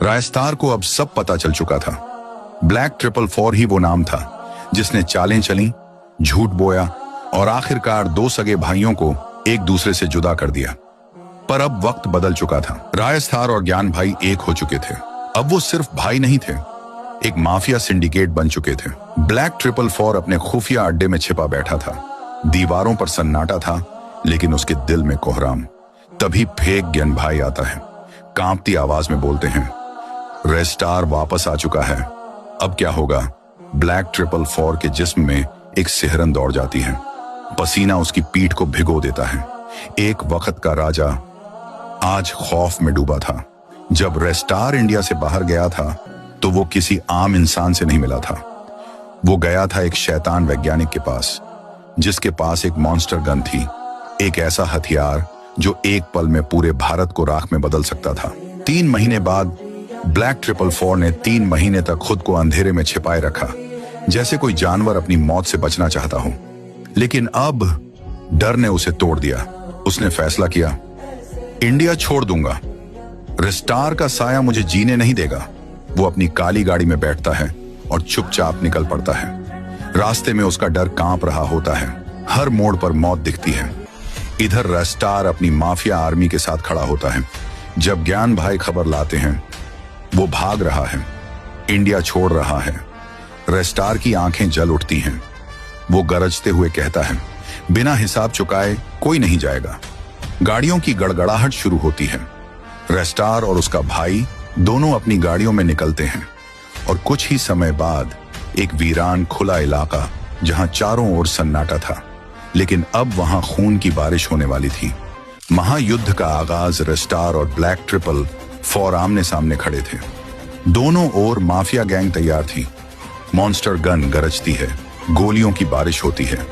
रायस्तार को अब सब पता चल चुका था। ब्लैक 444 ही वो नाम था जिसने चालें चली, झूठ बोया और आखिरकार दो सगे भाइयों को एक दूसरे से जुदा कर दिया। पर अब वक्त बदल चुका था। रायस्तार और ज्ञान भाई एक हो चुके थे। अब वो सिर्फ भाई नहीं थे, एक माफिया सिंडिकेट बन चुके थे। ब्लैक 444 अपने खुफिया अड्डे में छिपा बैठा था। दीवारों पर सन्नाटा था, लेकिन उसके दिल में कोहराम। तभी फेक ज्ञान भाई आता है, कांपती आवाज में बोलते हैं, रायस्तार वापस आ चुका है, अब क्या होगा। ब्लैक 444 के जिस्म में एक सिहरन दौड़ जाती है। पसीना उसकी पीठ को भिगो देता है। एक वक्त का राजा आज खौफ में डूबा था। जब रायस्तार इंडिया से बाहर गया था तो वो किसी आम इंसान से नहीं मिला था। वो गया था एक शैतान वैज्ञानिक के पास, जिसके पास एक मॉन्स्टर गन थी, एक ऐसा हथियार जो एक पल में पूरे भारत को राख में बदल सकता था। 3 महीने बाद ब्लैक 444 ने 3 महीने तक खुद को अंधेरे में छिपाए रखा, जैसे कोई जानवर अपनी मौत से बचना चाहता हो। लेकिन अब डर ने उसे तोड़ दिया। उसने फैसला किया, इंडिया छोड़ दूंगा, रायस्तार का साया मुझे जीने नहीं देगा। वो अपनी काली गाड़ी में बैठता है और चुपचाप निकल पड़ता है। रास्ते में उसका डर कांप रहा होता है। हर मोड़ पर मौत दिखती है। इधर रायस्तार अपनी माफिया आर्मी के साथ खड़ा होता है। जब ज्ञान भाई खबर लाते हैं, वो भाग रहा है, इंडिया छोड़ रहा है। रायस्तार की आंखें जल उठती हैं। वो गरजते हुए कहता है, बिना हिसाब चुकाए कोई नहीं जाएगा। गाड़ियों की गड़गड़ाहट शुरू होती है। रायस्तार और उसका भाई दोनों अपनी गाड़ियों में निकलते हैं और कुछ ही समय बाद एक वीरान खुला इलाका, जहां चारों ओर सन्नाटा था, लेकिन अब वहां खून की बारिश होने वाली थी। महायुद्ध का आगाज। रायस्तार और ब्लैक 444 आमने सामने खड़े थे। दोनों ओर माफिया गैंग तैयार थी। मॉन्स्टर गन गरजती है, गोलियों की बारिश होती है,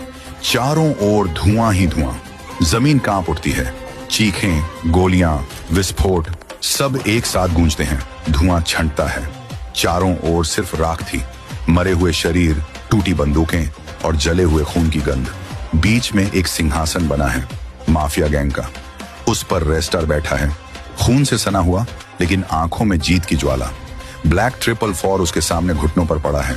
चारों ओर धुआं ही धुआं। जमीन कांप उठती है। चीखें, गोलियां, विस्फोट सब एक साथ गूंजते हैं। धुआं छंटता है। चारों ओर सिर्फ राख थी, मरे हुए शरीर, टूटी बंदूकें और जले हुए खून की गंध। बीच में एक सिंहासन बना है, माफिया गैंग का। उस पर रायस्तार बैठा है, खून से सना हुआ, लेकिन आंखों में जीत की ज्वाला। ब्लैक 444 उसके सामने घुटनों पर पड़ा है।